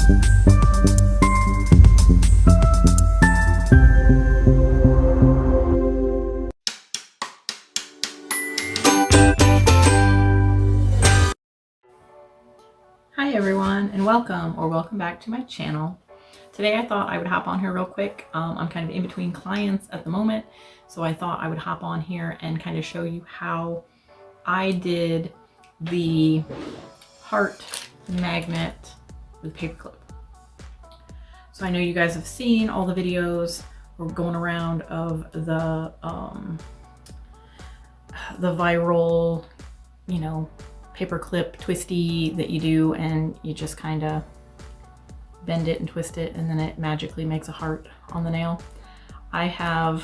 Hi everyone, and welcome back to my channel. Today I thought I would hop on here real quick. I'm kind of in between clients at the moment, so I thought I would hop on here and kind of show you how I did the heart magnet with Paperclip. So I know you guys have seen all the videos we're going around of the viral, you know, Paperclip twisty that you do, and you just kind of bend it and twist it, and then it magically makes a heart on the nail. I have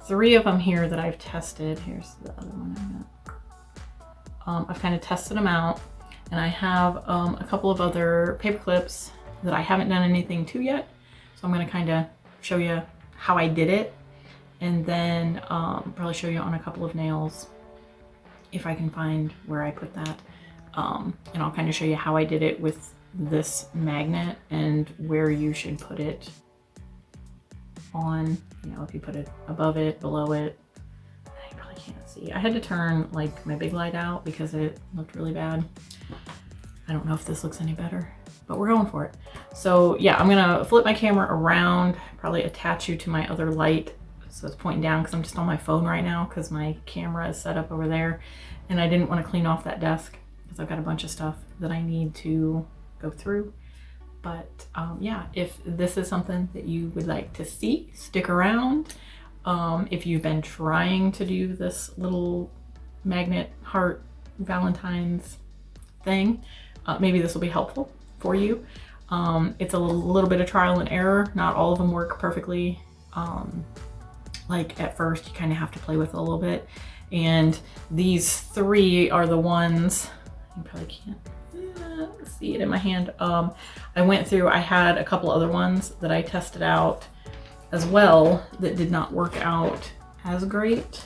3 of them here that I've tested. Here's the other one I got. I've kind of tested them out, and I have a couple of other paper clips that I haven't done anything to yet. So I'm going to kind of show you how I did it, and then probably show you on a couple of nails if I can find where I put that. And I'll kind of show you how I did it with this magnet and where you should put it on, you know, if you put it above it, below it. I probably can't see. I had to turn like my big light out because it looked really bad. I don't know if this looks any better, but we're going for it. So yeah, I'm gonna flip my camera around, probably attach you to my other light so it's pointing down, because I'm just on my phone right now because my camera is set up over there, and I didn't want to clean off that desk because I've got a bunch of stuff that I need to go through. But yeah, if this is something that you would like to see, stick around. If you've been trying to do this little magnet heart Valentine's thing, maybe this will be helpful for you. It's a little bit of trial and error. Not all of them work perfectly. Like at first you kind of have to play with it a little bit, and these 3 are the ones, you probably can't see it in my hand. I went through, I had a couple other ones that I tested out as well that did not work out as great,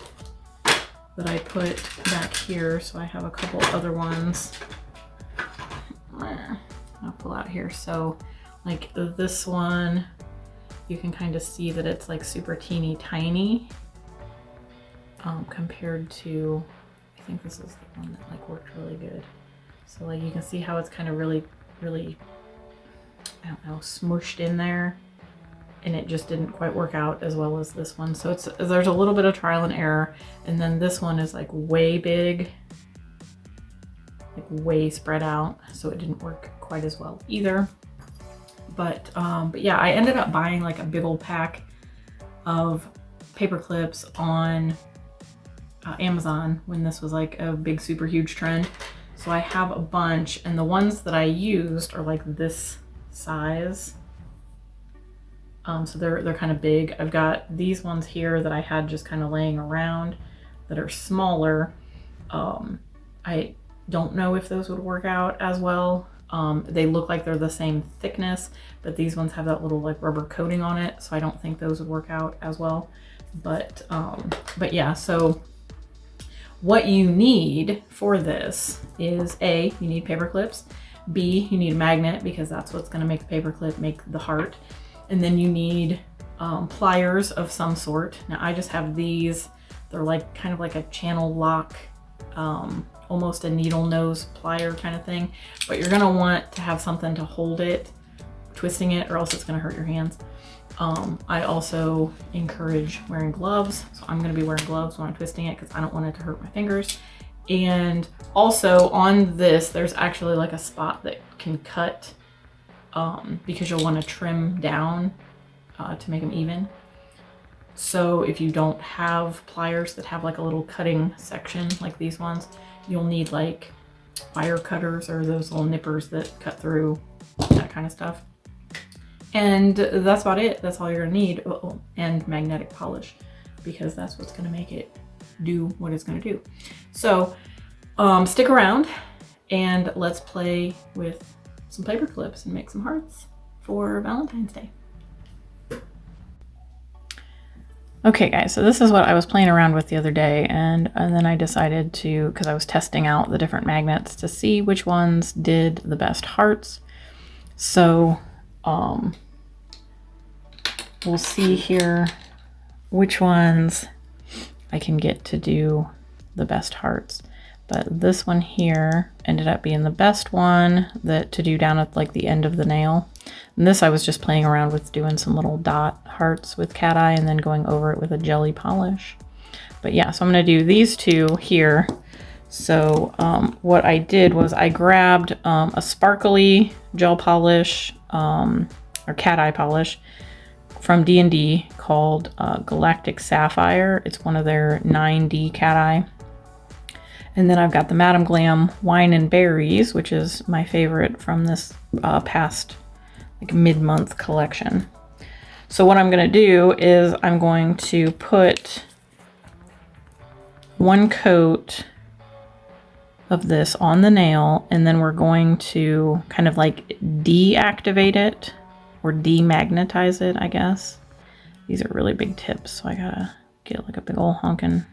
that I put back here. So I have a couple other ones I'll pull out here. So like this one, you can kind of see that it's like super teeny tiny compared to, I think this is the one that like worked really good. So like you can see how it's kind of really, I don't know, smooshed in there, and it just didn't quite work out as well as this one. So there's a little bit of trial and error. And then this one is like way big, like way spread out, so it didn't work quite as well either. But yeah, I ended up buying like a big old pack of paper clips on Amazon when this was like a big, super huge trend. So I have a bunch, and the ones that I used are like this size. So they're kind of big. I've got these ones here that I had just kind of laying around that are smaller. I don't know if those would work out as well. They look like they're the same thickness, but these ones have that little like rubber coating on it, so I don't think those would work out as well. But yeah, so what you need for this is A, you need paper clips, B, you need a magnet because that's what's going to make the paper clip make the heart, and then you need pliers of some sort. Now I just have these. They're like kind of like a channel lock, almost a needle nose plier kind of thing, but you're gonna want to have something to hold it, twisting it, or else it's gonna hurt your hands. I also encourage wearing gloves, so I'm gonna be wearing gloves when I'm twisting it because I don't want it to hurt my fingers. And also on this, there's actually like a spot that can cut because you'll want to trim down to make them even. So if you don't have pliers that have like a little cutting section like these ones, you'll need like wire cutters or those little nippers that cut through, that kind of stuff. And that's about it. That's all you're gonna need. Oh, and magnetic polish, because that's what's gonna make it do what it's gonna do. So stick around and let's play with some paper clips and make some hearts for Valentine's Day. Okay guys, so this is what I was playing around with the other day, and then I decided to, because I was testing out the different magnets to see which ones did the best hearts. So we'll see here which ones I can get to do the best hearts. But this one here ended up being the best one to do down at like the end of the nail. And this I was just playing around with doing some little dot hearts with Cateye and then going over it with a jelly polish. But yeah, so I'm gonna do these two here. So what I did was I grabbed a sparkly gel polish or Cateye polish from D&D called Galactic Sapphire. It's one of their 9D Cateye. And then I've got the Madame Glam Wine and Berries, which is my favorite from this past like mid-month collection. So what I'm gonna do is I'm going to put one coat of this on the nail, and then we're going to kind of like deactivate it or demagnetize it, I guess. These are really big tips, so I gotta get like a big old honking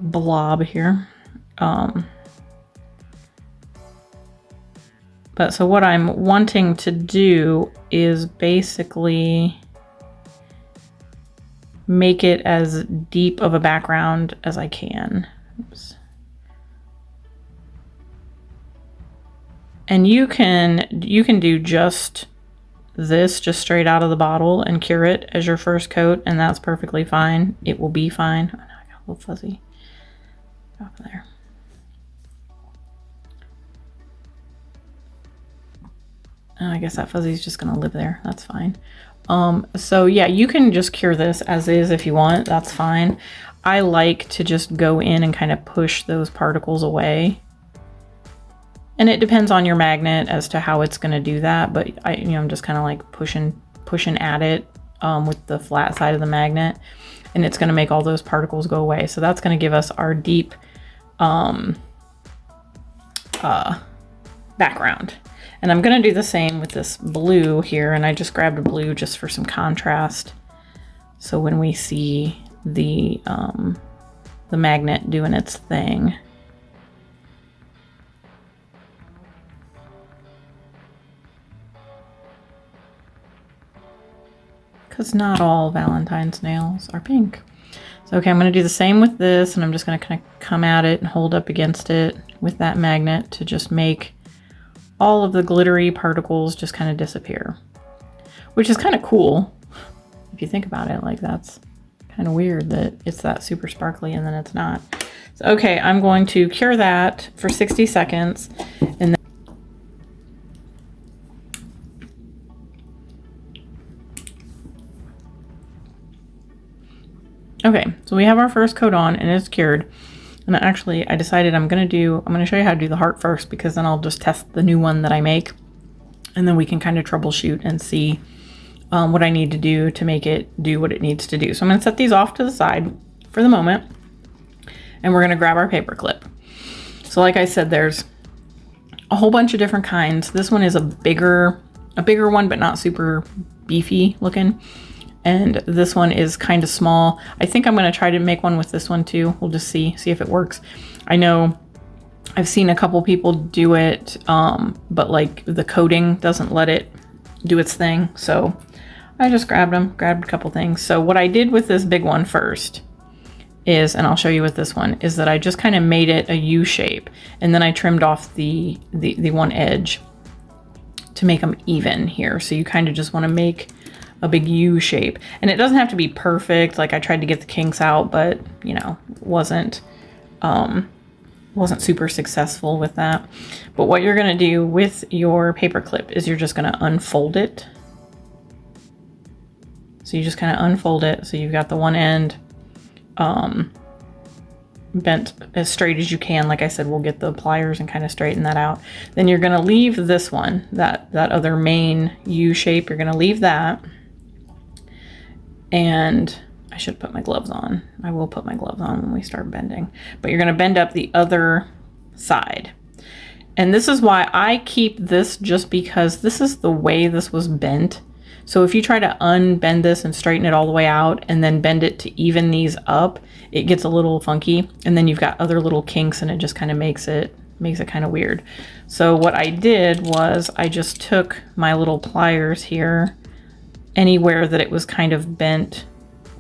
blob here. But so what I'm wanting to do is basically make it as deep of a background as I can. Oops. And you can do just this, just straight out of the bottle, and cure it as your first coat, and that's perfectly fine. It will be fine. Oh, no, I got a little fuzzy off there. Oh, I guess that fuzzy is just gonna live there. That's fine. So yeah, you can just cure this as is if you want. That's fine. I like to just go in and kind of push those particles away. And it depends on your magnet as to how it's going to do that, but I'm just kind of like pushing at it with the flat side of the magnet, and it's going to make all those particles go away. So that's going to give us our deep background. And I'm going to do the same with this blue here, and I just grabbed a blue just for some contrast. So when we see the magnet doing its thing. Because not all Valentine's nails are pink. So okay, I'm going to do the same with this, and I'm just going to kind of come at it and hold up against it with that magnet to just make all of the glittery particles just kind of disappear. Which is kind of cool, if you think about it. Like, that's kind of weird that it's that super sparkly and then it's not. So, okay, I'm going to cure that for 60 seconds, and then okay, so we have our first coat on and it's cured. And actually I decided I'm going to show you how to do the heart first, because then I'll just test the new one that I make. And then we can kind of troubleshoot and see what I need to do to make it do what it needs to do. So I'm going to set these off to the side for the moment. And we're going to grab our paper clip. So like I said, there's a whole bunch of different kinds. This one is a bigger one, but not super beefy looking. And this one is kind of small. I think I'm going to try to make one with this one too. We'll just see if it works. I know I've seen a couple people do it, but like the coating doesn't let it do its thing. So I just grabbed a couple things. So what I did with this big one first is, and I'll show you with this one, is that I just kind of made it a U shape, and then I trimmed off the one edge to make them even here. So you kind of just want to make a big U shape, and it doesn't have to be perfect. Like, I tried to get the kinks out, but wasn't super successful with that. But what you're going to do with your paper clip is you're just going to unfold it. So you just kind of unfold it, so you've got the one end bent as straight as you can. Like I said, we'll get the pliers and kind of straighten that out. Then you're going to leave this one, that other main U shape, you're going to leave that. And I should put my gloves on. I will put my gloves on when we start bending. But you're going to bend up the other side. And this is why I keep this, just because this is the way this was bent. So if you try to unbend this and straighten it all the way out and then bend it to even these up, it gets a little funky. And then you've got other little kinks, and it just kind of makes it makes it kind of weird. So what I did was I just took my little pliers here, anywhere that it was kind of bent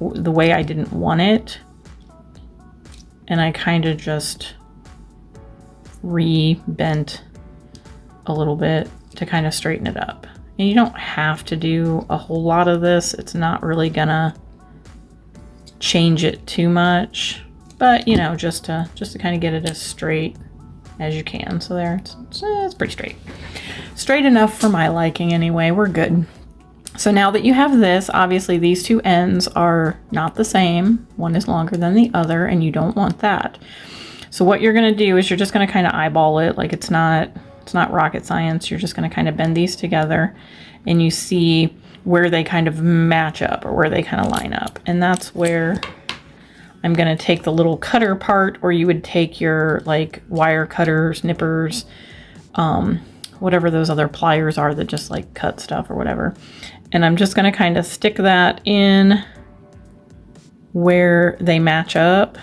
the way I didn't want it, and I kind of just re-bent a little bit to kind of straighten it up. And you don't have to do a whole lot of this. It's not really gonna change it too much, but you know, just to kind of get it as straight as you can. So there, it's pretty straight. Straight enough for my liking anyway, we're good. So now that you have this, obviously these two ends are not the same. One is longer than the other, and you don't want that. So what you're gonna do is you're just gonna kind of eyeball it. Like it's not rocket science. You're just gonna kind of bend these together and you see where they kind of match up or where they kind of line up. And that's where I'm gonna take the little cutter part, or you would take your like wire cutters, nippers, whatever those other pliers are that just like cut stuff or whatever. And I'm just gonna kind of stick that in where they match up.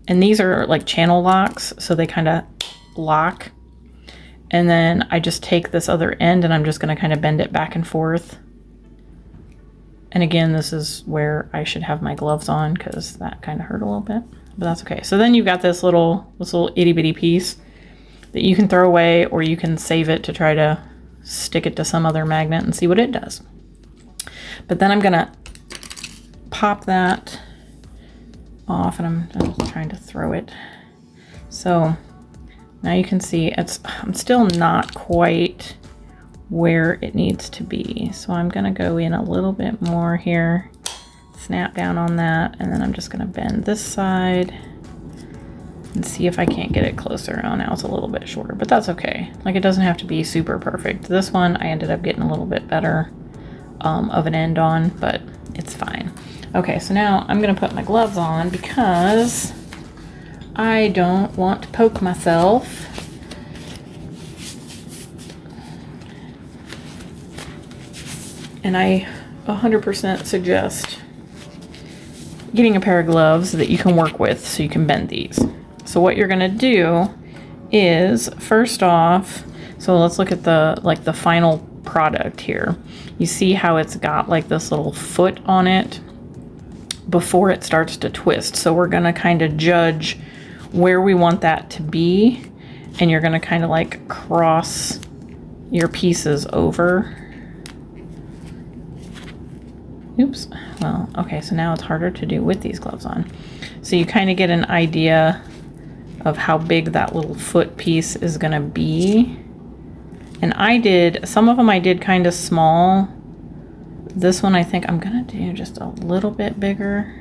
And these are like channel locks, so they kind of lock. And then I just take this other end and I'm just gonna kind of bend it back and forth. And again, this is where I should have my gloves on because that kind of hurt a little bit, but that's okay. So then you've got this little itty bitty piece that you can throw away, or you can save it to try to stick it to some other magnet and see what it does. But then I'm gonna pop that off, and I'm trying to throw it. So now you can see I'm still not quite where it needs to be. So I'm gonna go in a little bit more here, snap down on that, and then I'm just gonna bend this side and see if I can't get it closer. Oh, now it's a little bit shorter, but that's okay. Like, it doesn't have to be super perfect. This one I ended up getting a little bit better of an end on, but it's fine. Okay, so now I'm gonna put my gloves on because I don't want to poke myself. And I 100% suggest getting a pair of gloves that you can work with so you can bend these. So what you're gonna do is, first off, so let's look at the final product here. You see how it's got like this little foot on it before it starts to twist. So we're gonna kind of judge where we want that to be, and you're gonna kind of like cross your pieces over. Oops, well, okay, so now it's harder to do with these gloves on. So you kind of get an idea of how big that little foot piece is gonna be. And some of them I did kind of small. This one I think I'm gonna do just a little bit bigger,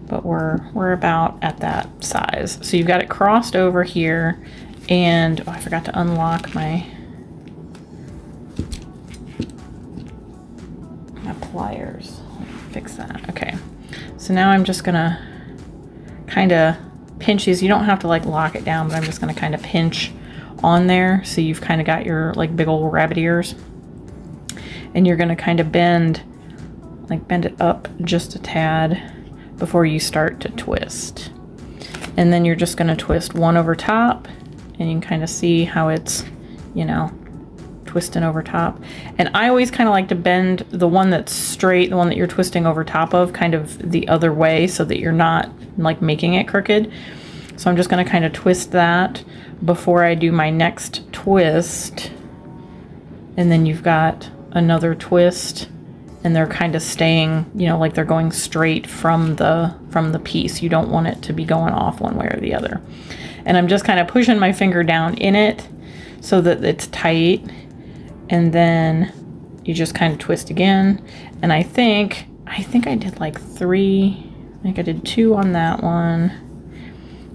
but we're about at that size. So you've got it crossed over here, and oh, I forgot to unlock my pliers. Fix that. Okay, so now I'm just gonna kind of pinch these. You don't have to like lock it down, but I'm just gonna kind of pinch on there, so you've kind of got your like big old rabbit ears, and you're gonna kind of bend it up just a tad before you start to twist. And then you're just gonna twist one over top, and you can kind of see how it's, you know, twisting over top. And I always kind of like to bend the one that's straight, the one that you're twisting over top of, kind of the other way, so that you're not like making it crooked. So I'm just going to kind of twist that before I do my next twist. And then you've got another twist, and they're kind of staying, you know, like they're going straight from the piece. You don't want it to be going off one way or the other. And I'm just kind of pushing my finger down in it so that it's tight. And then you just kind of twist again. And I think I did like 3. I think I did 2 on that one.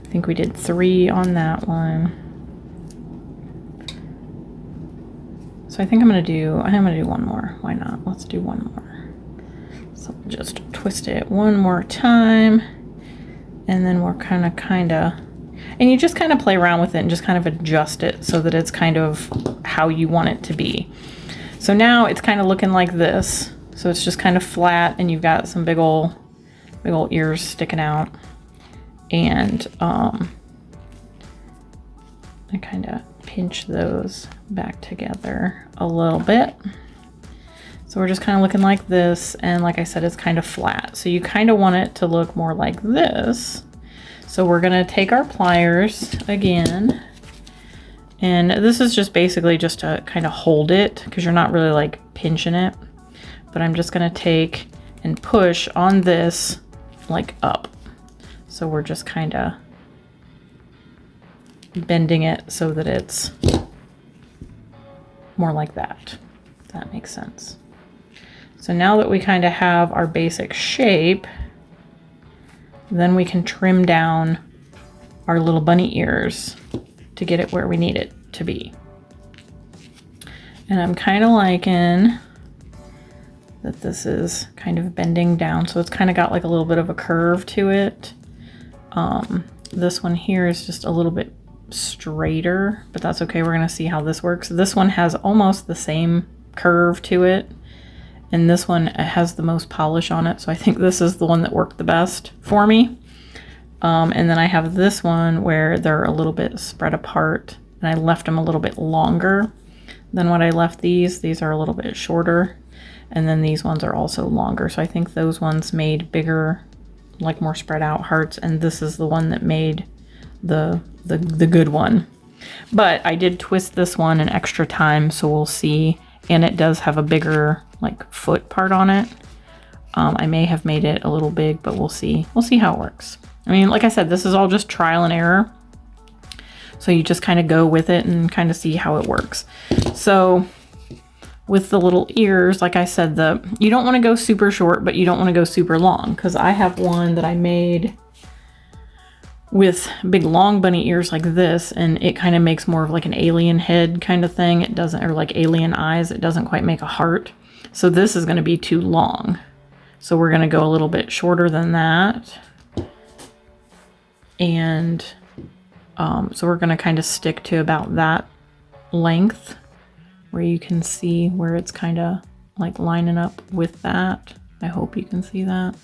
I think we did 3 on that one. So I think I'm gonna do one more. Why not? Let's do one more. So just twist it one more time, and then we're kind of, and you just kind of play around with it and just kind of adjust it so that it's kind of how you want it to be. So now it's kind of looking like this. So it's just kind of flat, and you've got some big old ears sticking out. And I kind of pinch those back together a little bit. So we're just kind of looking like this, and like I said, it's kind of flat. So you kind of want it to look more like this. So we're gonna take our pliers again, and this is just basically just to kind of hold it, because you're not really like pinching it. But I'm just gonna take and push on this like up. So we're just kind of bending it so that it's more like that, if that makes sense. So now that we kind of have our basic shape, then we can trim down our little bunny ears to get it where we need it to be. And I'm kind of liking that this is kind of bending down, so it's kind of got like a little bit of a curve to it. This one here is just a little bit straighter, but that's okay. We're gonna see how this works. This one has almost the same curve to it, and this one has the most polish on it, so I think this is the one that worked the best for me. And then I have this one where they're a little bit spread apart, and I left them a little bit longer than what I left these. These are a little bit shorter, and then these ones are also longer, so I think those ones made bigger, like more spread out hearts, and this is the one that made the good one. But I did twist this one an extra time, so we'll see. And it does have a bigger like foot part on it. I may have made it a little big, but we'll see. We'll see how it works. I mean, like I said, this is all just trial and error. So you just kind of go with it and kind of see how it works. So with the little ears, like I said, you don't want to go super short, but you don't want to go super long, because I have one that I made with big long bunny ears like this, and it kind of makes more of like an alien head kind of thing. It doesn't, or like alien eyes. It doesn't quite make a heart. So this is going to be too long. So we're going to go a little bit shorter than that. And so we're going to kind of stick to about that length, where you can see where it's kind of like lining up with that. I hope you can see that.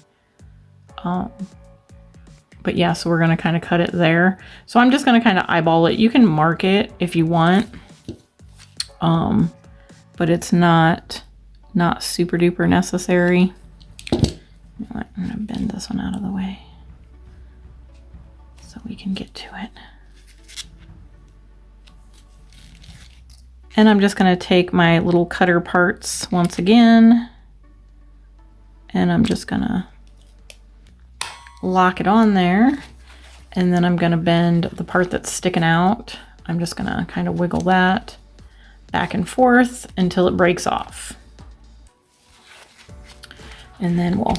But yeah, so we're gonna kind of cut it there. So I'm just gonna kind of eyeball it. You can mark it if you want, but it's not super duper necessary. I'm gonna bend this one out of the way so we can get to it. And I'm just gonna take my little cutter parts once again, and I'm just gonna lock it on there, and then I'm gonna bend the part that's sticking out. I'm just gonna kind of wiggle that back and forth until it breaks off. And then we'll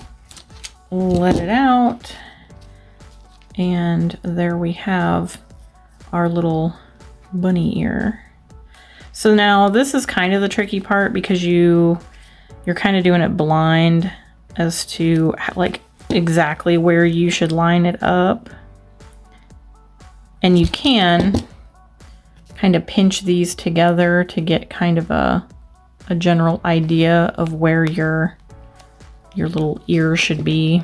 let it out, and there we have our little bunny ear. So now this is kind of the tricky part, because you're kind of doing it blind as to like exactly where you should line it up. And you can kind of pinch these together to get kind of a general idea of where your little ear should be.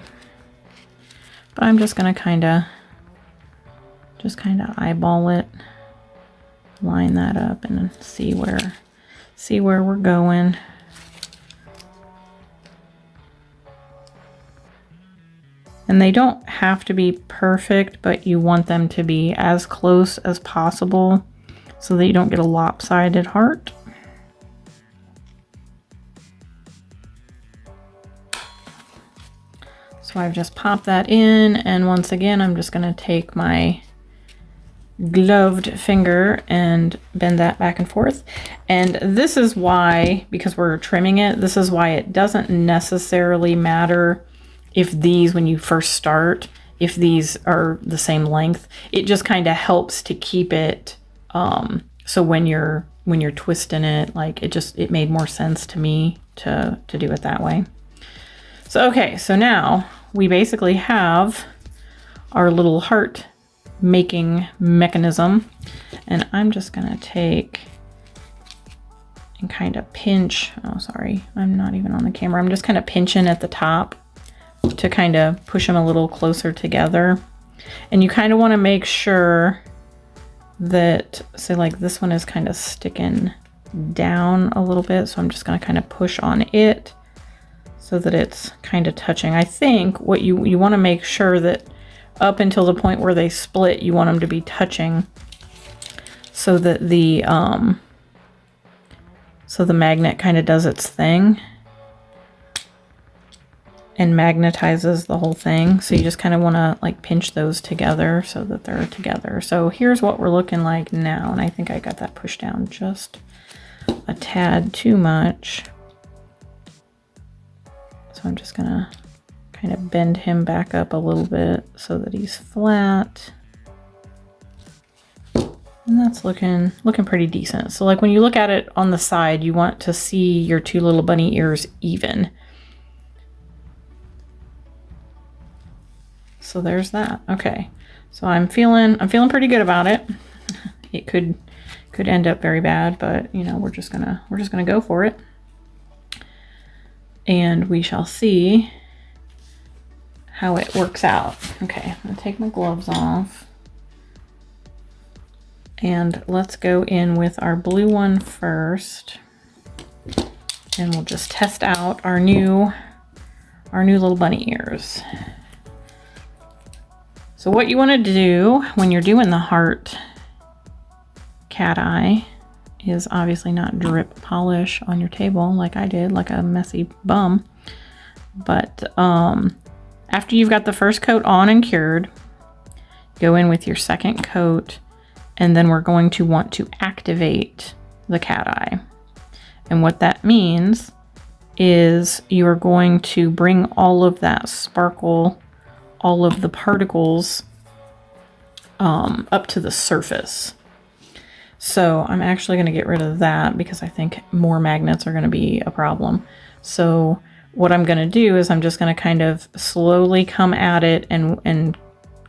But I'm just gonna kind of eyeball it, line that up, and see where we're going. And they don't have to be perfect, but you want them to be as close as possible so that you don't get a lopsided heart. So I've just popped that in, and once again, I'm just going to take my gloved finger and bend that back and forth. And this is why, because we're trimming it, this is why it doesn't necessarily matter if these, when you first start, if these are the same length. It just kind of helps to keep it, so when you're twisting it, like it made more sense to me to do it that way. So, okay, so now we basically have our little heart making mechanism, and I'm just gonna take and kind of pinch, oh sorry, I'm not even on the camera, I'm just kind of pinching at the top to kind of push them a little closer together. And you kind of want to make sure that, say like this one is kind of sticking down a little bit. So I'm just going to kind of push on it so that it's kind of touching. I think what you want to make sure that up until the point where they split, you want them to be touching so that the magnet kind of does its thing and magnetizes the whole thing. So you just kind of want to like pinch those together so that they're together. So here's what we're looking like now. And I think I got that pushed down just a tad too much. So I'm just gonna kind of bend him back up a little bit so that he's flat. And that's looking pretty decent. So like when you look at it on the side, you want to see your two little bunny ears even. So there's that. Okay. So I'm feeling pretty good about it. It could end up very bad, but you know, we're just gonna go for it. And we shall see how it works out. Okay, I'm gonna take my gloves off. And let's go in with our blue one first. And we'll just test out our new little bunny ears. So what you want to do when you're doing the heart cat eye is obviously not drip polish on your table like I did, like a messy bum. But after you've got the first coat on and cured, go in with your second coat, and then we're going to want to activate the cat eye. And what that means is you're going to bring all of that sparkle, all of the particles up to the surface. So I'm actually going to get rid of that because I think more magnets are going to be a problem. So what I'm going to do is I'm just going to kind of slowly come at it and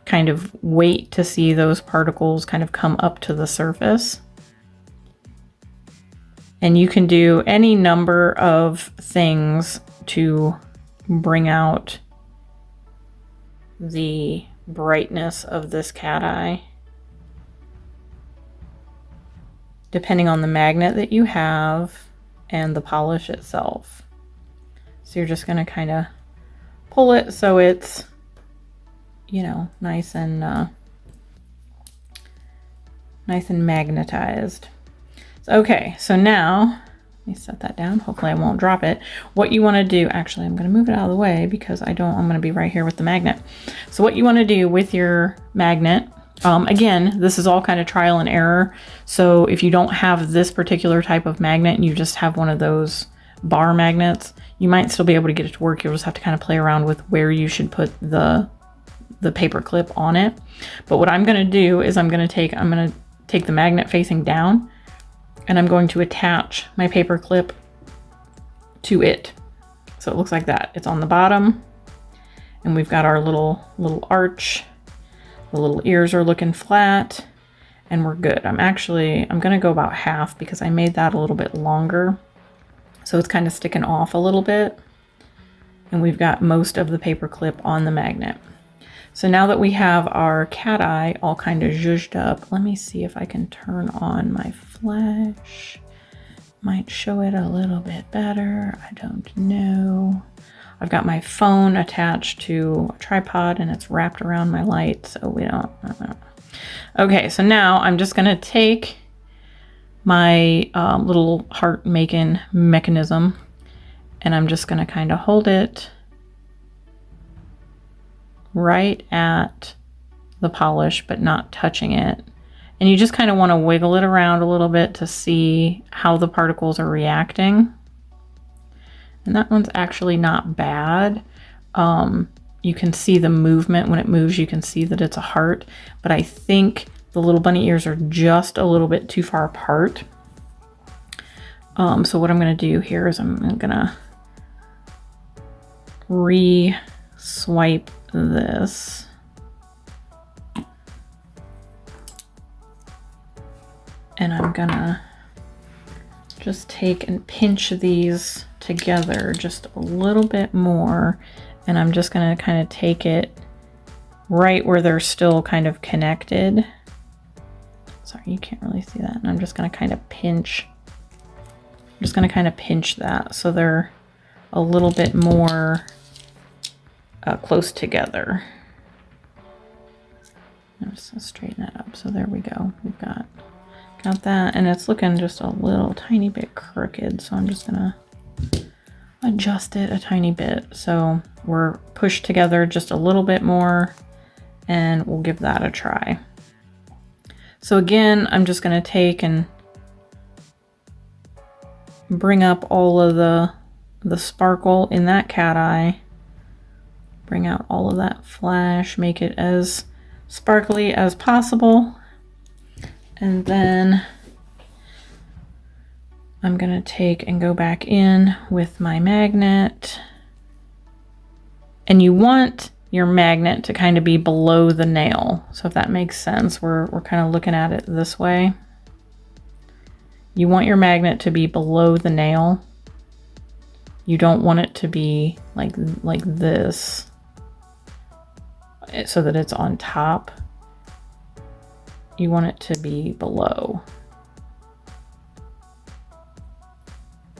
kind of wait to see those particles kind of come up to the surface. And you can do any number of things to bring out the brightness of this cat eye, depending on the magnet that you have and the polish itself. So you're just going to kind of pull it so it's, you know, nice and magnetized. Okay, so now let me set that down. Hopefully I won't drop it. What you want to do, actually, I'm going to move it out of the way because I'm going to be right here with the magnet. So what you want to do with your magnet, again, this is all kind of trial and error. So if you don't have this particular type of magnet and you just have one of those bar magnets, you might still be able to get it to work. You'll just have to kind of play around with where you should put the paper clip on it. But what I'm going to do is I'm going to take the magnet facing down, and I'm going to attach my paper clip to it. So it looks like that. It's on the bottom, and we've got our little arch. The little ears are looking flat, and we're good. I'm going to go about half because I made that a little bit longer. So it's kind of sticking off a little bit, and we've got most of the paper clip on the magnet. So now that we have our cat eye all kind of zhuzhed up, let me see if I can turn on my flash. Might show it a little bit better. I don't know. I've got my phone attached to a tripod and it's wrapped around my light, so we don't. Okay, so now I'm just gonna take my little heart making mechanism and I'm just gonna kind of hold it right at the polish, but not touching it. And you just kind of want to wiggle it around a little bit to see how the particles are reacting. And that one's actually not bad. You can see the movement. When it moves, you can see that it's a heart, but I think the little bunny ears are just a little bit too far apart. So what I'm going to do here is I'm going to re-swipe this. And I'm gonna just take and pinch these together just a little bit more. And I'm just gonna kind of take it right where they're still kind of connected. So sorry, you can't really see that. And I'm just going to kind of pinch. I'm just going to kind of pinch that so they're a little bit more close together. I'm just going to straighten that up. So there we go. We've got that, and it's looking just a little tiny bit crooked. So I'm just going to adjust it a tiny bit. So we're pushed together just a little bit more, and we'll give that a try. So again, I'm just going to take and bring up all of the sparkle in that cat eye, bring out all of that flash, make it as sparkly as possible. And then I'm going to take and go back in with my magnet. And you want your magnet to kind of be below the nail. So if that makes sense, we're kind of looking at it this way. You want your magnet to be below the nail. You don't want it to be like this, so that it's on top. You want it to be below.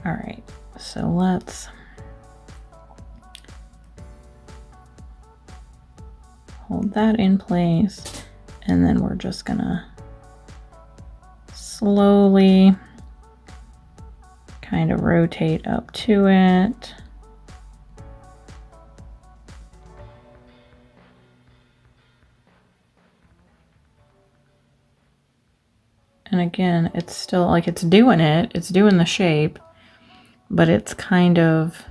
All right, so let's hold that in place, and then we're just gonna slowly kind of rotate up to it. And again, it's still like it's doing the shape, but it's kind of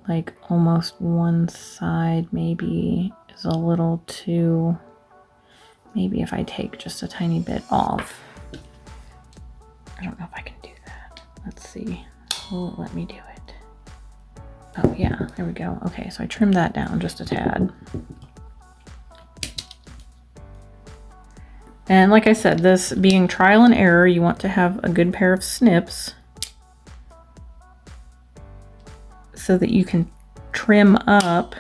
like almost one side maybe is a little too, maybe if I take just a tiny bit off. I don't know if I can do that. Let's see. Will it let me do it? Oh yeah, there we go. Okay, so I trimmed that down just a tad. And like I said, this being trial and error, you want to have a good pair of snips so that you can trim up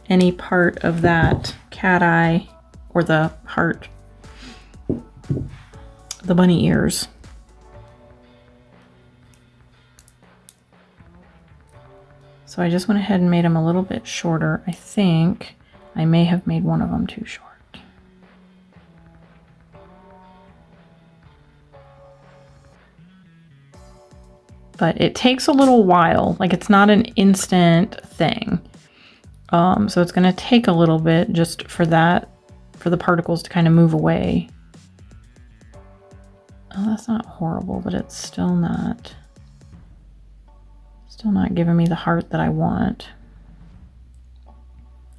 any part of that cat eye or the heart, the bunny ears. So I just went ahead and made them a little bit shorter. I think I may have made one of them too short. But it takes a little while, like it's not an instant thing. So it's going to take a little bit just for that, for the particles to kind of move away. Oh, that's not horrible, but it's still not giving me the heart that I want.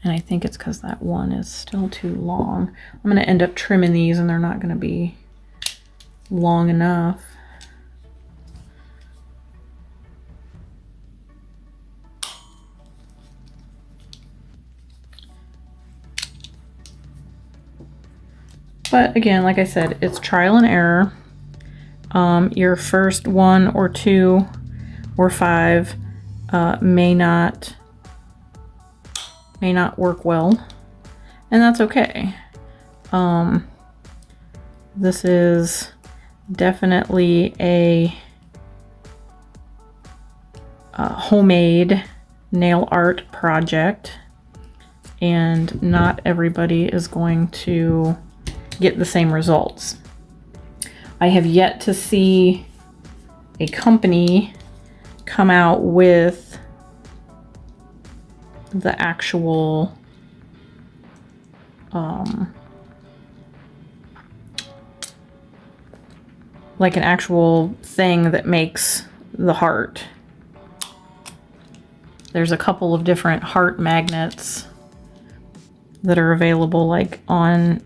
And I think it's because that one is still too long. I'm going to end up trimming these and they're not going to be long enough. But again, like I said, it's trial and error. Your first 1 or 2 or 5 may not work well, and that's okay. This is definitely a homemade nail art project, and not everybody is going to get the same results. I have yet to see a company come out with the actual like an actual thing that makes the heart. There's a couple of different heart magnets that are available, like on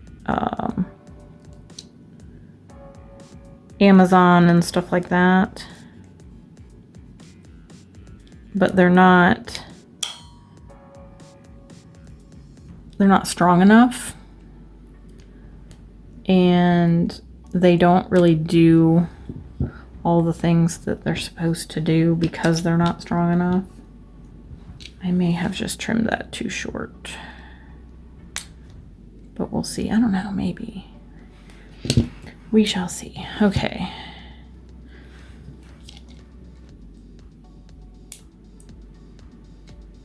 Amazon and stuff like that, but they're not strong enough, and they don't really do all the things that they're supposed to do because they're not strong enough. I may have just trimmed that too short, but we'll see. I don't know, maybe. We shall see. Okay.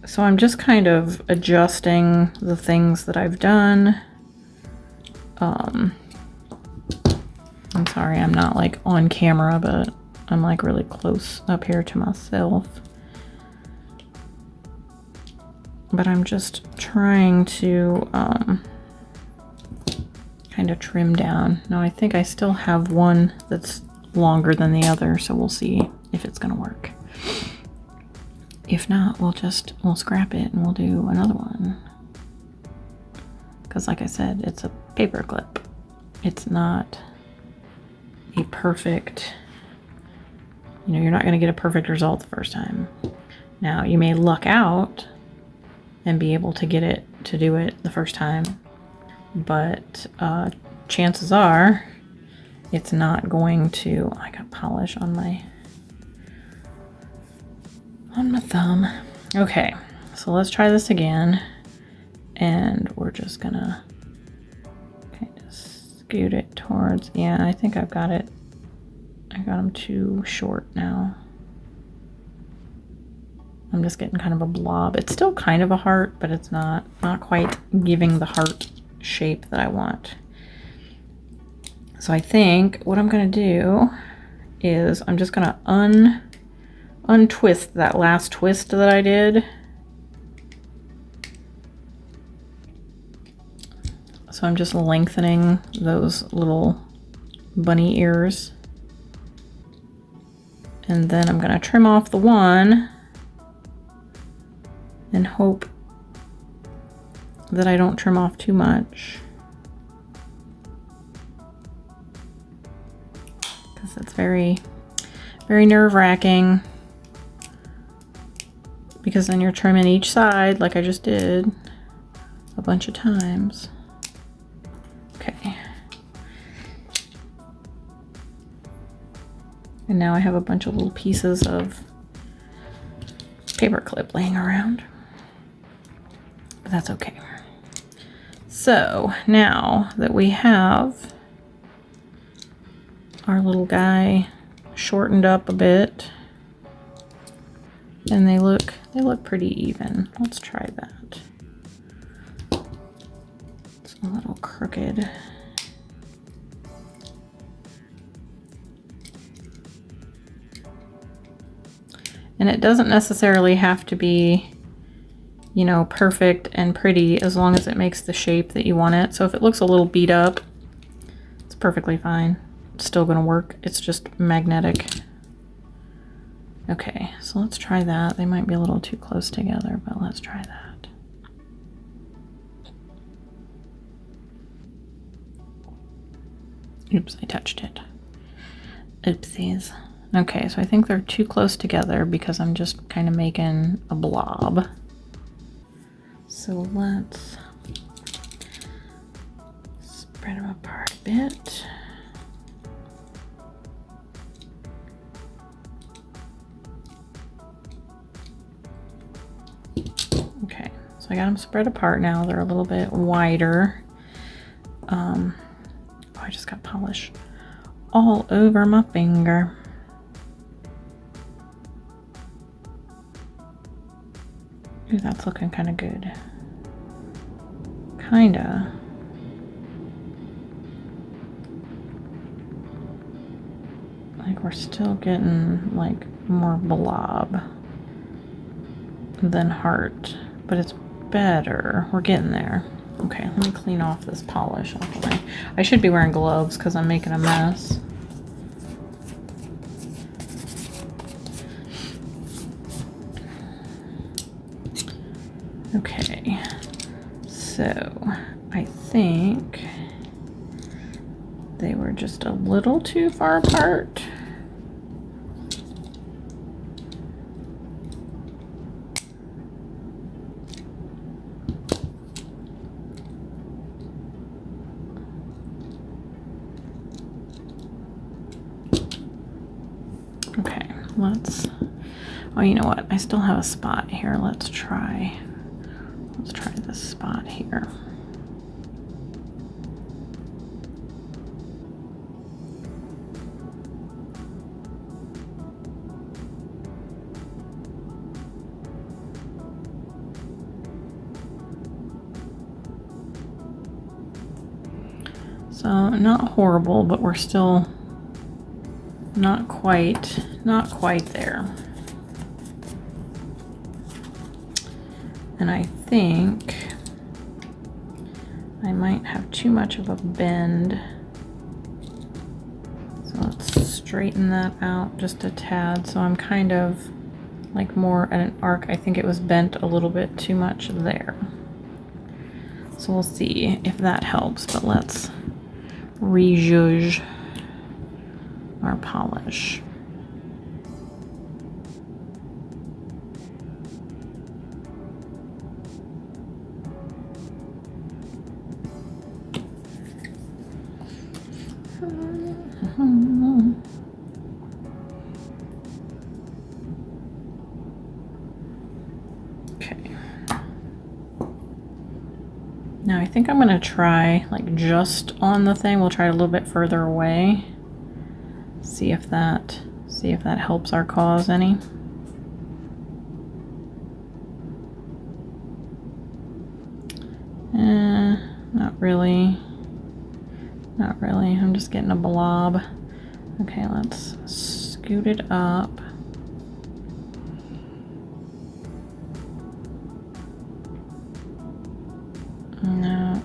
So I'm just kind of adjusting the things that I've done. I'm sorry, I'm not like on camera, but I'm like really close up here to myself. But I'm just trying to kind of trim down. Now I think I still have one that's longer than the other, so we'll see if it's gonna work. If not, we'll scrap it and we'll do another one. Because like I said, it's a paper clip. It's not a perfect, you know, you're not going to get a perfect result the first time. Now, you may luck out and be able to get it to do it the first time, but chances are it's not going to. I got polish on my thumb. Okay, so let's try this again, and we're just gonna kind of scoot it towards, yeah, I think I've got it. I got them too short now. I'm just getting kind of a blob. It's still kind of a heart, but it's not quite giving the heart shape that I want. So I think what I'm gonna do is I'm just gonna untwist that last twist that I did. So I'm just lengthening those little bunny ears. And then I'm gonna trim off the one and hope that I don't trim off too much, because it's very, very nerve-wracking, because then you're trimming each side like I just did a bunch of times. Okay. And now I have a bunch of little pieces of paper clip laying around. But that's okay. So now that we have our little guy shortened up a bit, and they look pretty even. Let's try that. It's a little crooked. And it doesn't necessarily have to be, you know, perfect and pretty, as long as it makes the shape that you want it. So if it looks a little beat up, it's perfectly fine. It's still gonna work. It's just magnetic. Okay, so let's try that. They might be a little too close together, but let's try that. Oops, I touched it. Oopsies. Okay, so I think they're too close together because I'm just kind of making a blob. So let's spread them apart a bit. Okay, so I got them spread apart now. They're a little bit wider. Oh, I just got polish all over my finger. Ooh, that's looking kind of good. Kinda. Like we're still getting like more blob than heart, but it's better. We're getting there. Okay, let me clean off this polish off of me. I should be wearing gloves because I'm making a mess. Okay, so I think they were just a little too far apart. Okay, oh, you know what? I still have a spot here. Let's try this spot here. So not horrible, but we're still not quite there. And I think I might have too much of a bend. So let's straighten that out just a tad. So I'm kind of like more at an arc. I think it was bent a little bit too much there. So we'll see if that helps, but let's rejudge our polish. Okay. Now I think I'm gonna try like just on the thing. We'll try it a little bit further away. See if that helps our cause any. Not really. Not really. I'm just getting a blob. Okay, let's scoot it up. No.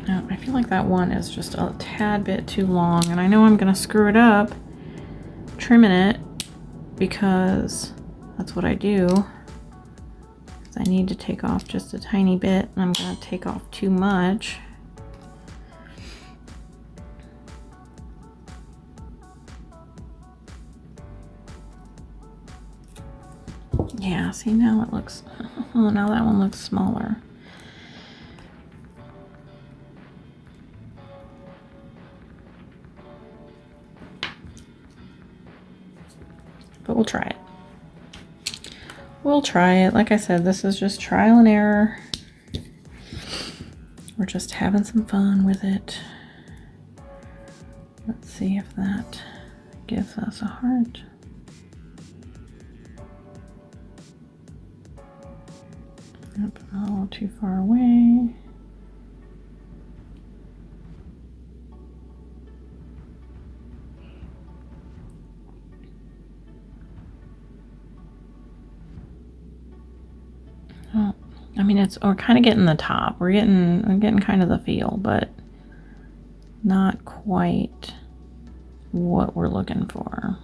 No, I feel like that one is just a tad bit too long, and I know I'm gonna screw it up trimming it because that's what I do. I need to take off just a tiny bit, and I'm gonna take off too much. Yeah, see, now it looks, oh, now that one looks smaller. But we'll try it. We'll try it. Like I said, this is just trial and error. We're just having some fun with it. Let's see if that gives us a heart. Yep, a little too far away. Oh, I mean, we're kind of getting the top. We're getting kind of the feel, but not quite what we're looking for.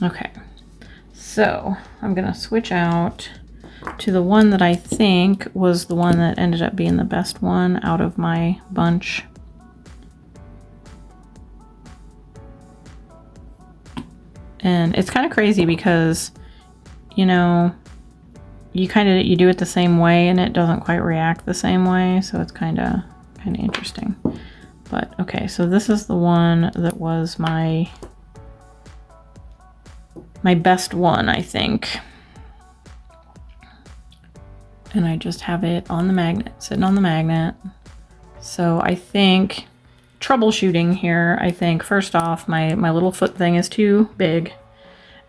Okay, so I'm gonna switch out to the one that I think was the one that ended up being the best one out of my bunch. And it's kind of crazy because, you know, you do it the same way and it doesn't quite react the same way, so it's kind of interesting. But okay, so this is the one that was my best one, I think. And I just have it on the magnet, sitting on the magnet. So I think troubleshooting here, I think first off, my little foot thing is too big,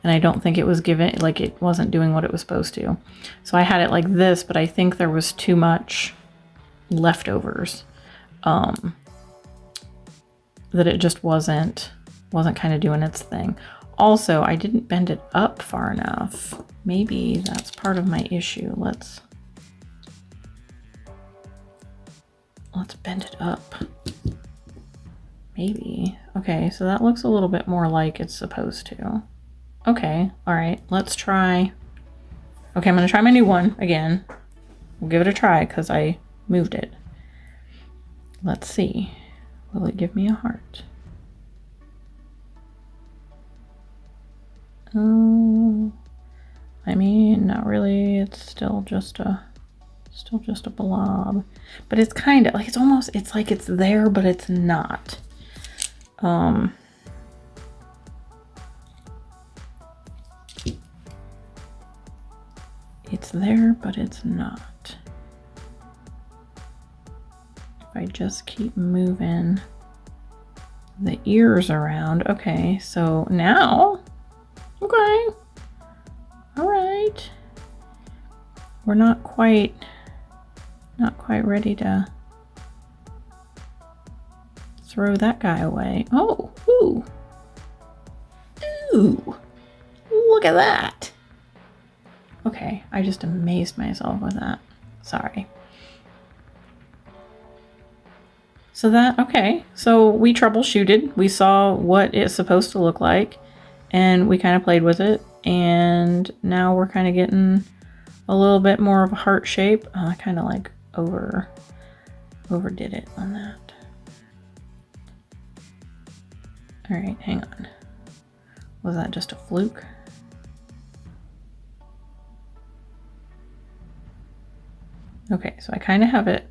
and I don't think it was like it wasn't doing what it was supposed to. So I had it like this, but I think there was too much leftovers, that it just wasn't kind of doing its thing. Also, I didn't bend it up far enough. Maybe that's part of my issue. Let's bend it up. Maybe. Okay, so that looks a little bit more like it's supposed to. Okay, all right, let's try. Okay, I'm gonna try my new one again. We'll give it a try because I moved it. Let's see. Will it give me a heart? I mean, not really. It's still just a blob, but it's kind of like it's like it's there, but it's not. It's there, but it's not. If I just keep moving the ears around. Okay, so now, okay, all right. We're not quite not quite ready to throw that guy away. Oh, ooh. Ooh, look at that. Okay, I just amazed myself with that. Sorry. So that, okay, so we troubleshooted. We saw what it's supposed to look like, and we kind of played with it, and now we're kind of getting a little bit more of a heart shape. I kind of like overdid it on that. All right, hang on. Was that just a fluke? Okay, so I kind of have it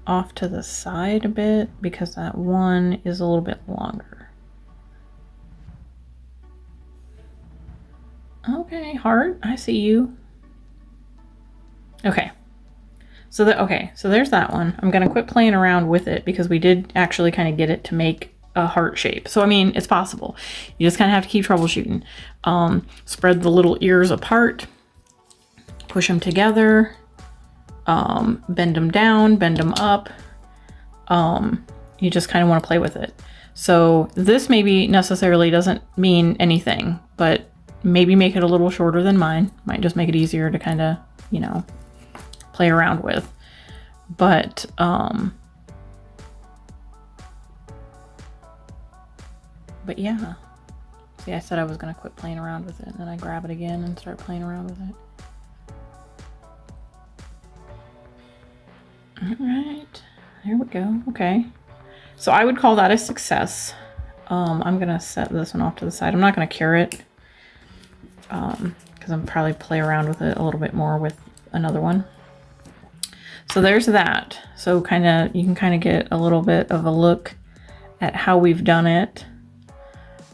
off to the side a bit because that one is a little bit longer. Okay, heart, I see you. Okay. So there's that one. I'm gonna quit playing around with it because we did actually kind of get it to make a heart shape. So I mean, it's possible. You just kind of have to keep troubleshooting. Spread the little ears apart, push them together, bend them down, bend them up. You just kind of want to play with it. So this maybe necessarily doesn't mean anything, but maybe make it a little shorter than mine. Might just make it easier to kind of, you know, play around with. But yeah. See, I said I was going to quit playing around with it, and then I grab it again and start playing around with it. All right, there we go. Okay, so I would call that a success. I'm gonna set this one off to the side. I'm not gonna cure it because I'm probably play around with it a little bit more with another one. So there's that. So you can kind of get a little bit of a look at how we've done it,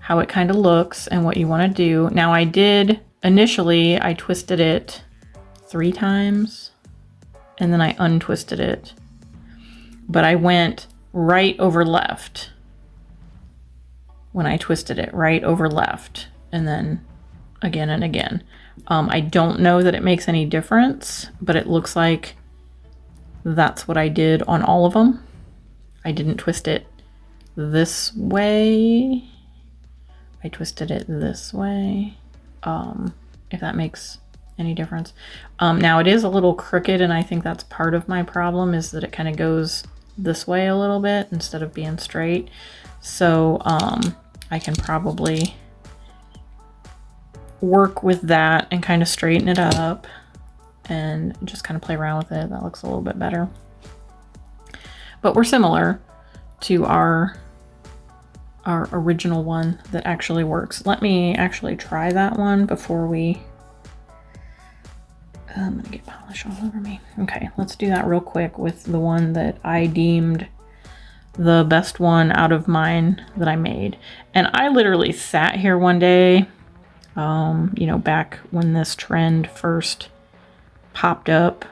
how it kind of looks, and what you want to do. Now I twisted it 3 times. And then I untwisted it, but I went right over left when I twisted it, right over left, and then again and again. I don't know that it makes any difference, but it looks like that's what I did on all of them. I didn't twist it this way. I twisted it this way, if that makes any difference. Now it is a little crooked, and I think that's part of my problem, is that it kind of goes this way a little bit instead of being straight. So I can probably work with that and kind of straighten it up and just kind of play around with it. That looks a little bit better. But we're similar to our original one that actually works. Let me actually try that one before we I'm gonna get polish all over me. Okay, let's do that real quick with the one that I deemed the best one out of mine that I made. And I literally sat here one day, you know, back when this trend first popped up.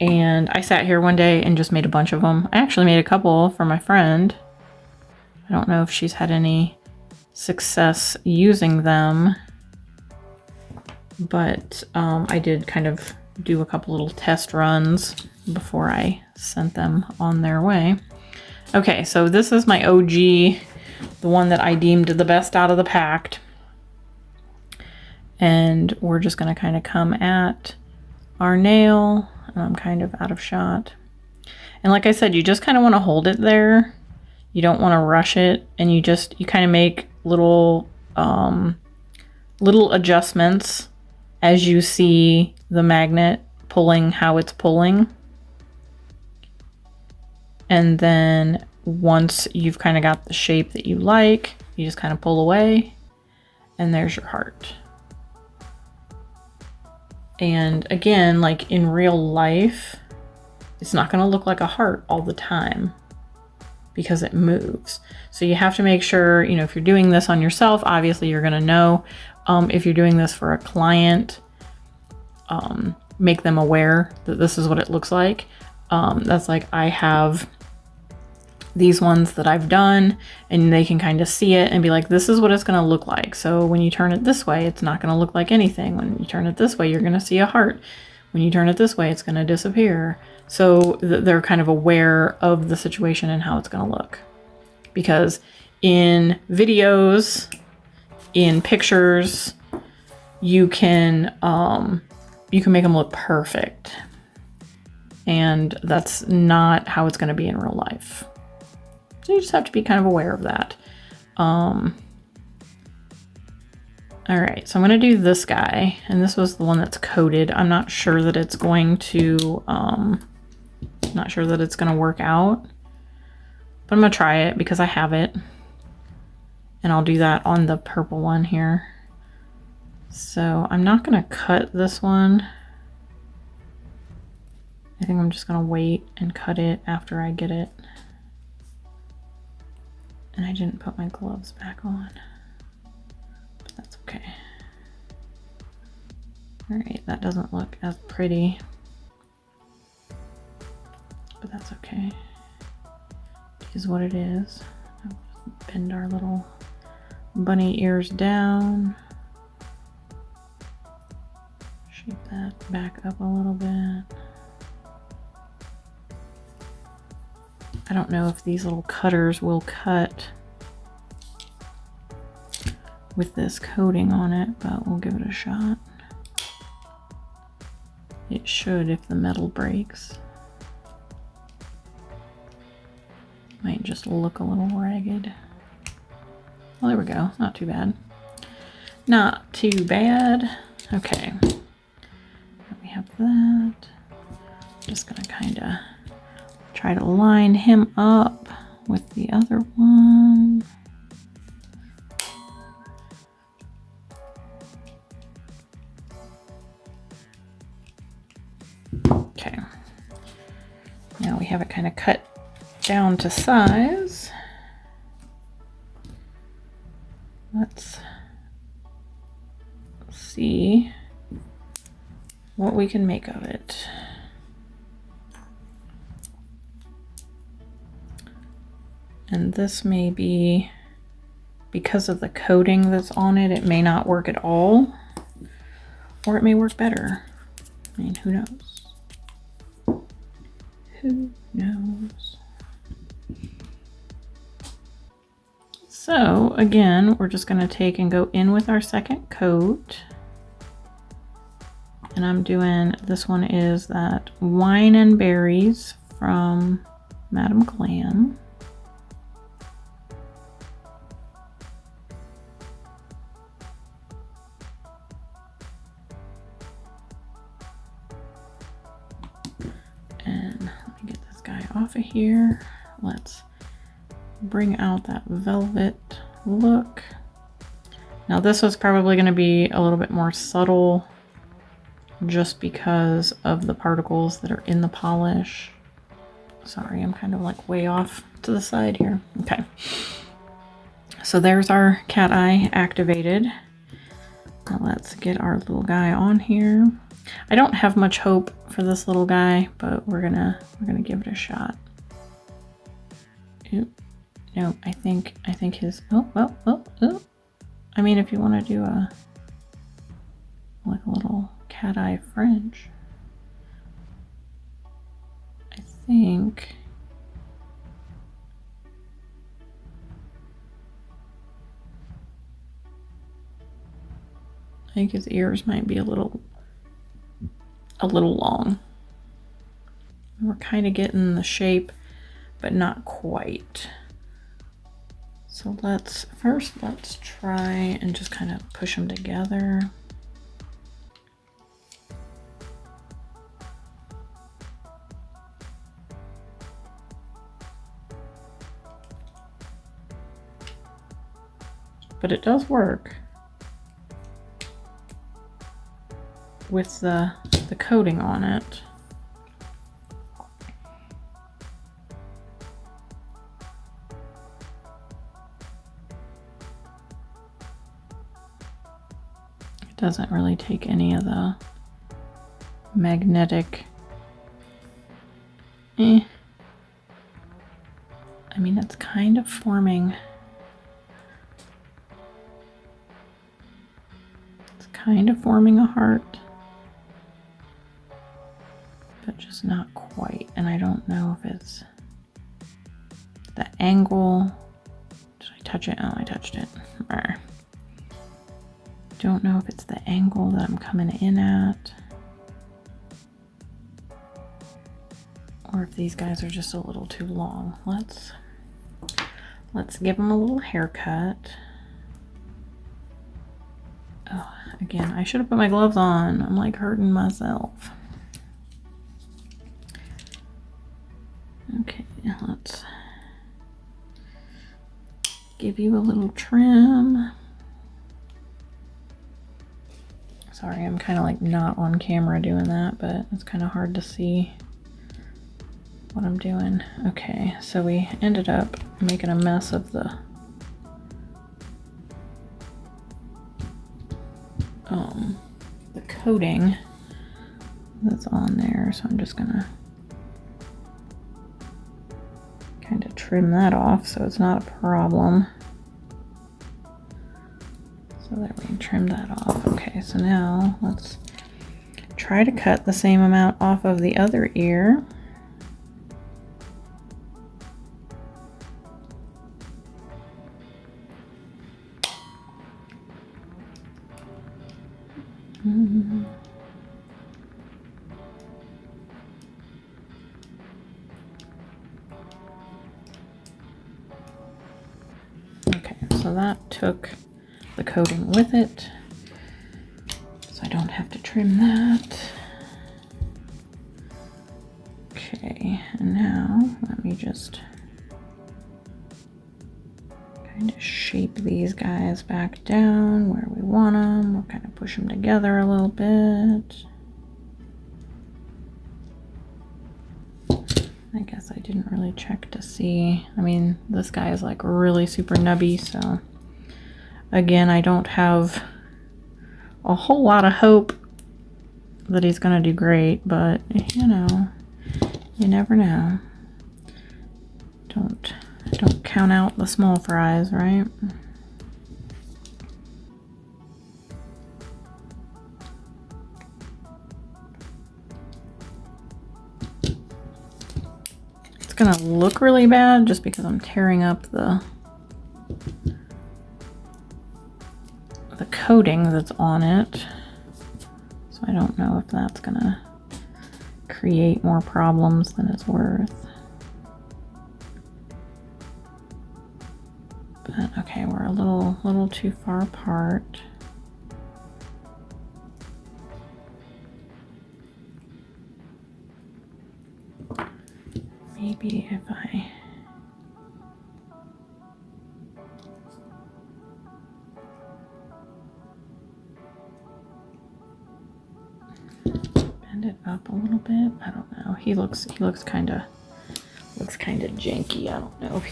And I sat here one day and just made a bunch of them. I actually made a couple for my friend. I don't know if she's had any success using them, but I did kind of do a couple little test runs before I sent them on their way. Okay, so this is my OG, the one that I deemed the best out of the pack. And we're just gonna kind of come at our nail. I'm kind of out of shot. And like I said, you just kind of want to hold it there. You don't want to rush it, and you kind of make little adjustments as you see the magnet pulling how it's pulling. And then once you've kind of got the shape that you like, you just kind of pull away, and there's your heart. And again, like in real life, it's not going to look like a heart all the time because it moves. So you have to make sure, you know, if you're doing this on yourself, obviously you're going to know. If you're doing this for a client, make them aware that this is what it looks like. That's like, I have these ones that I've done, and they can kind of see it and be like, this is what it's going to look like. So when you turn it this way, it's not going to look like anything. When you turn it this way, you're going to see a heart. When you turn it this way, it's going to disappear. So they're kind of aware of the situation and how it's going to look. Because in videos, in pictures, you can make them look perfect. And that's not how it's going to be in real life. So you just have to be kind of aware of that. All right, so I'm going to do this guy, and this was the one that's coated. I'm not sure that it's going to, work out, but I'm going to try it because I have it, and I'll do that on the purple one here. So I'm not going to cut this one. I think I'm just going to wait and cut it after I get it. And I didn't put my gloves back on. That's okay. All right, that doesn't look as pretty, but that's okay. It is what it is. I'll just bend our little bunny ears down. Shape that back up a little bit. I don't know if these little cutters will cut with this coating on it, but we'll give it a shot. It should if the metal breaks. Might just look a little ragged. Well, there we go. Not too bad. Not too bad. Okay. We have that. Just gonna kind of try to line him up with the other one. Okay, now we have it kind of cut down to size. Let's see what we can make of it. And this may be, because of the coating that's on it, it may not work at all, or it may work better. I mean, who knows? Who knows? So again, we're just going to take and go in with our second coat. And I'm doing, this one is that Wine and Berries from GLAM. Off of here. Let's bring out that velvet look. Now this was probably going to be a little bit more subtle just because of the particles that are in the polish. Sorry, I'm kind of like way off to the side here. Okay. So there's our Cateye activated. Now let's get our little guy on here. I don't have much hope for this little guy, but we're gonna give it a shot. Oop. No, I think his, oh. I mean, if you want to do like a little cat eye fringe, I think his ears might be a little long. We're kind of getting the shape, but not quite. So let's try and just kind of push them together. But it does work with the coating on it. It doesn't really take any of the magnetic. I mean, it's kind of forming. It's kind of forming a heart. just not quite. And I don't know if it's the angle. Did I touch it? Oh, I touched it. Arr. Don't know if it's the angle that I'm coming in at, or if these guys are just a little too long. Let's give them a little haircut. Oh, again, I should have put my gloves on. I'm like hurting myself. Okay, let's give you a little trim. Sorry, I'm kind of like not on camera doing that, but it's kind of hard to see what I'm doing. Okay, so we ended up making a mess of the coating that's on there, so I'm just gonna kind of trim that off so it's not a problem. So that we can trim that off. Okay, so now let's try to cut the same amount off of the other ear. Okay, so that took the coating with it, so I don't have to trim that. Okay, and now let me just kind of shape these guys back down where we want them. We'll kind of push them together a little bit. I guess I didn't really check to see. I mean, this guy is like really super nubby, so again, I don't have a whole lot of hope that he's gonna do great, but you know, you never know. Don't count out the small fries, right? It's gonna look really bad just because I'm tearing up the coating that's on it. So I don't know if that's gonna create more problems than it's worth. But okay, we're a little too far apart. Maybe if I bend it up a little bit. I don't know. He looks kind of janky. I don't know if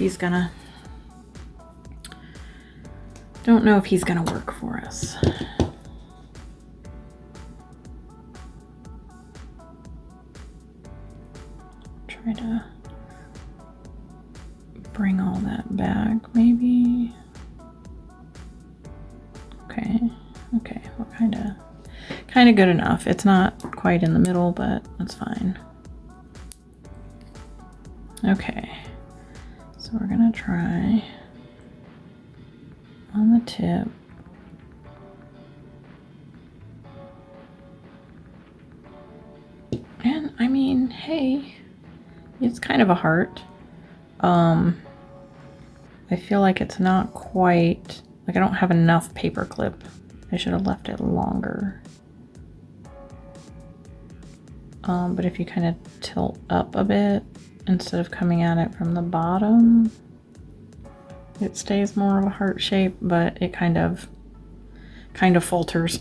he's gonna work for us. Try to bring all that back, maybe. Okay, we're kind of good enough. It's not quite in the middle, but that's fine. Okay, so we're gonna try on the tip. And I mean, hey, it's kind of a heart. I feel like it's not quite, like I don't have enough paperclip. I should have left it longer. But if you kind of tilt up a bit instead of coming at it from the bottom, it stays more of a heart shape, but it kind of falters.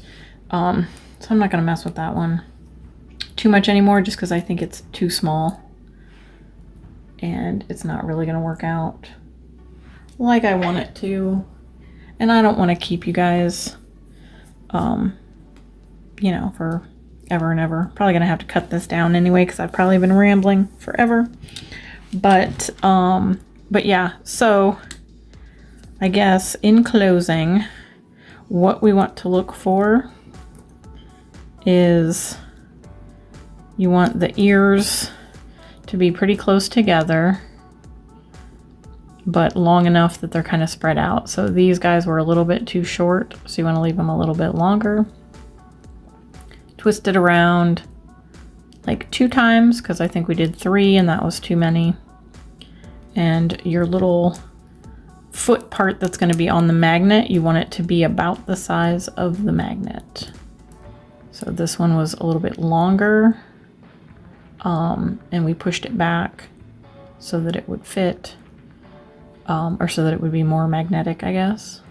So I'm not gonna mess with that one too much anymore, just because I think it's too small and it's not really gonna work out like I want it to. And I don't want to keep you guys, you know, for ever and ever. Probably gonna have to cut this down anyway because I've probably been rambling forever. But yeah, so I guess in closing, what we want to look for is You want the ears to be pretty close together, but long enough that they're kind of spread out. So these guys were a little bit too short, so you want to leave them a little bit longer. Twist it around like 2 times, because I think we did 3 and that was too many. And your little foot part that's going to be on the magnet, you want it to be about the size of the magnet. So this one was a little bit longer, and we pushed it back so that it would fit, or so that it would be more magnetic, I guess.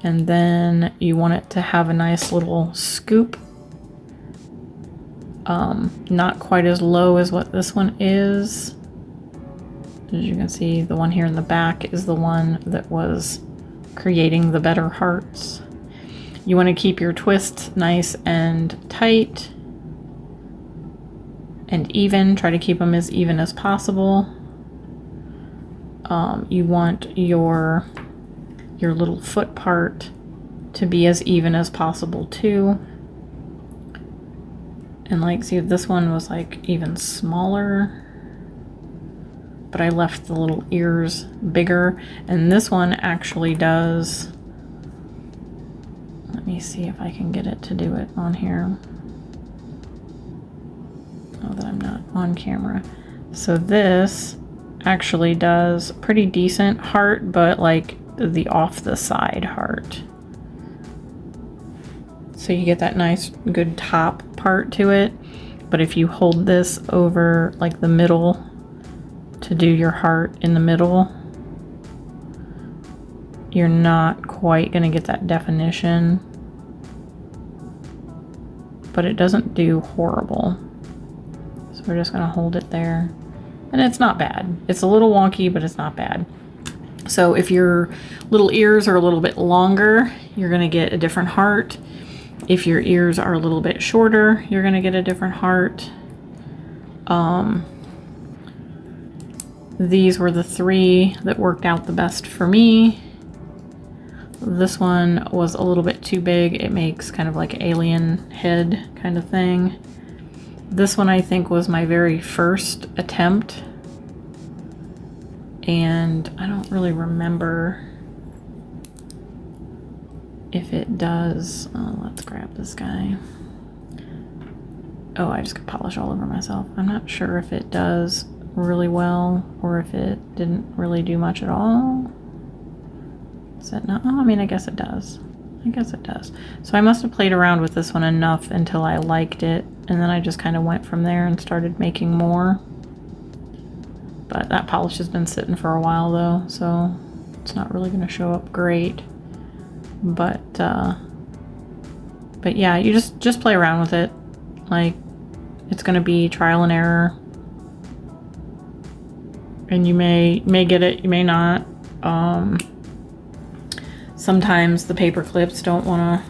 And then you want it to have a nice little scoop, not quite as low as what this one is. As you can see, the one here in the back is the one that was creating the better hearts. You want to keep your twists nice and tight and even. Try to keep them as even as possible. You want your little foot part to be as even as possible too. And like, see, this one was like even smaller, but I left the little ears bigger. And this one actually does, let me see if I can get it to do it on here. Oh, that I'm not on camera. So this actually does pretty decent heart, but like the off the side heart. So you get that nice good top part to it. But if you hold this over like the middle to do your heart in the middle, you're not quite gonna get that definition, but it doesn't do horrible. So we're just gonna hold it there, and it's not bad. It's a little wonky, but it's not bad. So if your little ears are a little bit longer, you're gonna get a different heart. If your ears are a little bit shorter, you're gonna get a different heart. These were the 3 that worked out the best for me. This one was a little bit too big. It makes kind of like alien head kind of thing. This one I think was my very first attempt, and I don't really remember if it does. Let's grab this guy. Oh, I just got polish all over myself. I'm not sure if it does really well or if it didn't really do much at all. Is that not? Oh, I mean, I guess it does. I guess it does. So I must have played around with this one enough until I liked it, and then I just kind of went from there and started making more. But that polish has been sitting for a while though, so it's not really going to show up great. But yeah, you just play around with it. Like, it's going to be trial and error, and you may get it, you may not. Sometimes the paper clips don't want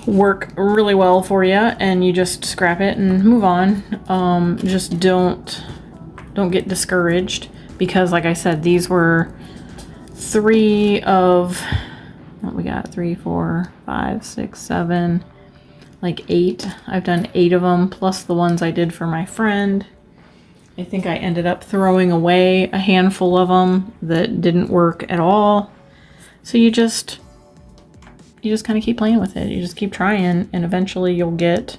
to work really well for you, and you just scrap it and move on. Just don't get discouraged, because like I said, these were 3 of what we got, 3, 4, 5, 6, 7, like 8. I've done 8 of them, plus the ones I did for my friend. I think I ended up throwing away a handful of them that didn't work at all. So you just kind of keep playing with it. You just keep trying, and eventually you'll get,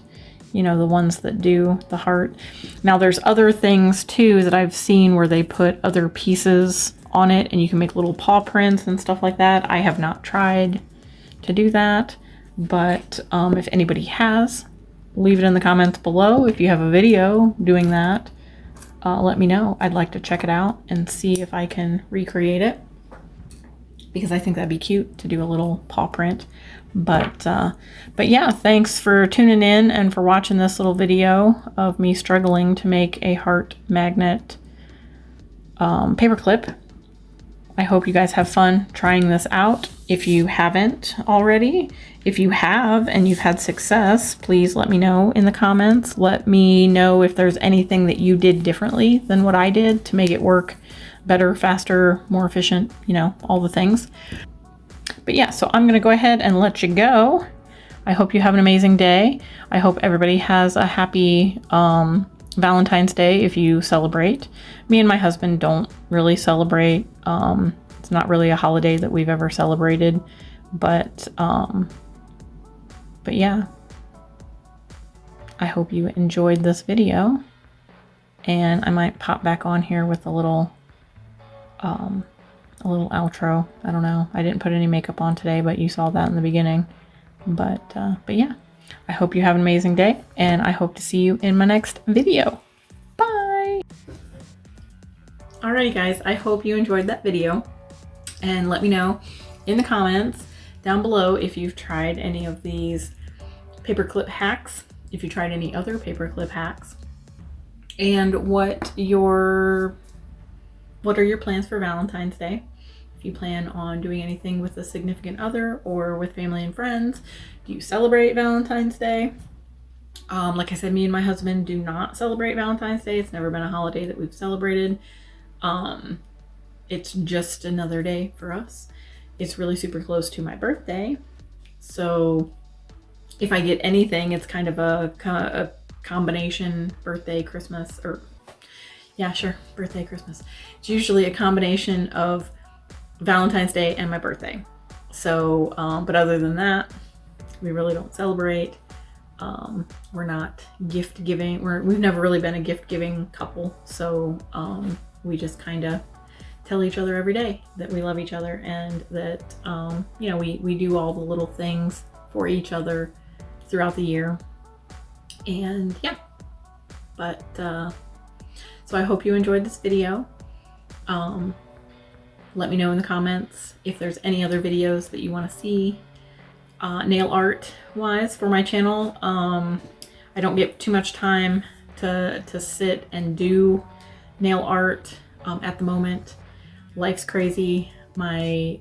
you know, the ones that do the heart. Now there's other things too that I've seen where they put other pieces on it, and you can make little paw prints and stuff like that. I have not tried to do that, but if anybody has, leave it in the comments below. If you have a video doing that, let me know. I'd like to check it out and see if I can recreate it, because I think that'd be cute to do a little paw print. But yeah, thanks for tuning in and for watching this little video of me struggling to make a heart magnet paperclip. I hope you guys have fun trying this out. If you haven't already, if you have and you've had success, please let me know in the comments. Let me know if there's anything that you did differently than what I did to make it work better, faster, more efficient, you know, all the things. But yeah, so I'm gonna go ahead and let you go. I hope you have an amazing day. I hope everybody has a happy Valentine's Day if you celebrate. Me and my husband don't really celebrate. It's not really a holiday that we've ever celebrated, but yeah. I hope you enjoyed this video, and I might pop back on here with a little outro. I don't know. I didn't put any makeup on today, but you saw that in the beginning. But yeah, I hope you have an amazing day, and I hope to see you in my next video. Bye! Alrighty guys, I hope you enjoyed that video, and let me know in the comments down below if you've tried any of these paperclip hacks, if you tried any other paperclip hacks, and what are your plans for Valentine's Day. If you plan on doing anything with a significant other or with family and friends. Do you celebrate Valentine's Day? Like I said, me and my husband do not celebrate Valentine's Day. It's never been a holiday that we've celebrated. It's just another day for us. It's really super close to my birthday. So if I get anything, it's kind of a combination birthday, Christmas, or yeah, sure, birthday, Christmas. It's usually a combination of Valentine's Day and my birthday. So, but other than that, we really don't celebrate. We're not gift giving. We've never really been a gift giving couple. So, we just kind of tell each other every day that we love each other, and that, you know, we do all the little things for each other throughout the year. And yeah, but, so I hope you enjoyed this video. Let me know in the comments if there's any other videos that you want to see nail art wise for my channel. I don't get too much time to sit and do nail art at the moment. Life's crazy. My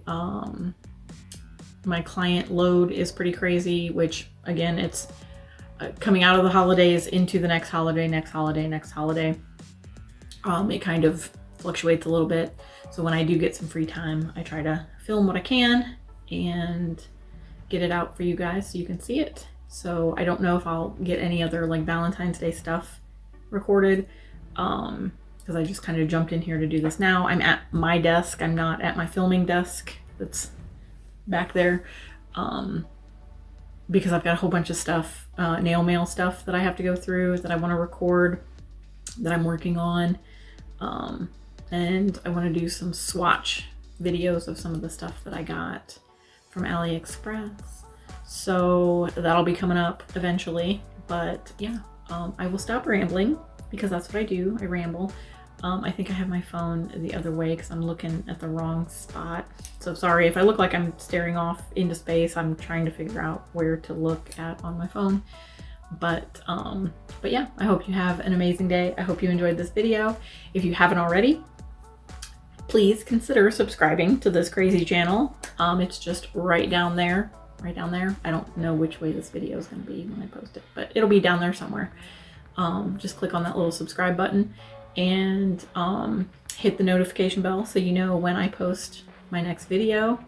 my client load is pretty crazy, which again, it's coming out of the holidays into the next holiday. It kind of fluctuates a little bit. So when I do get some free time, I try to film what I can and get it out for you guys so you can see it. So I don't know if I'll get any other like Valentine's Day stuff recorded, because I just kind of jumped in here to do this now. I'm at my desk. I'm not at my filming desk that's back there, because I've got a whole bunch of stuff, nail mail stuff that I have to go through, that I want to record, that I'm working on. And I want to do some swatch videos of some of the stuff that I got from AliExpress. So that'll be coming up eventually. But yeah, I will stop rambling, because that's what I do. I ramble. I think I have my phone the other way because I'm looking at the wrong spot. So sorry if I look like I'm staring off into space. I'm trying to figure out where to look at on my phone. But yeah, I hope you have an amazing day. I hope you enjoyed this video. If you haven't already, please consider subscribing to this crazy channel. It's just right down there. I don't know which way this video is going to be when I post it, but it'll be down there somewhere. Just click on that little subscribe button and hit the notification bell so you know when I post my next video.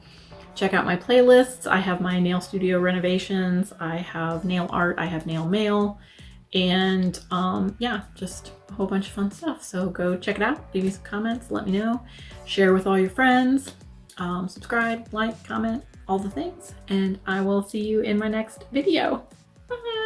Check out my playlists. I have my nail studio renovations, I have nail art, I have nail mail, and yeah, just a whole bunch of fun stuff. So go check it out, leave me some comments, let me know, share with all your friends, subscribe, like, comment, all the things, and I will see you in my next video. Bye!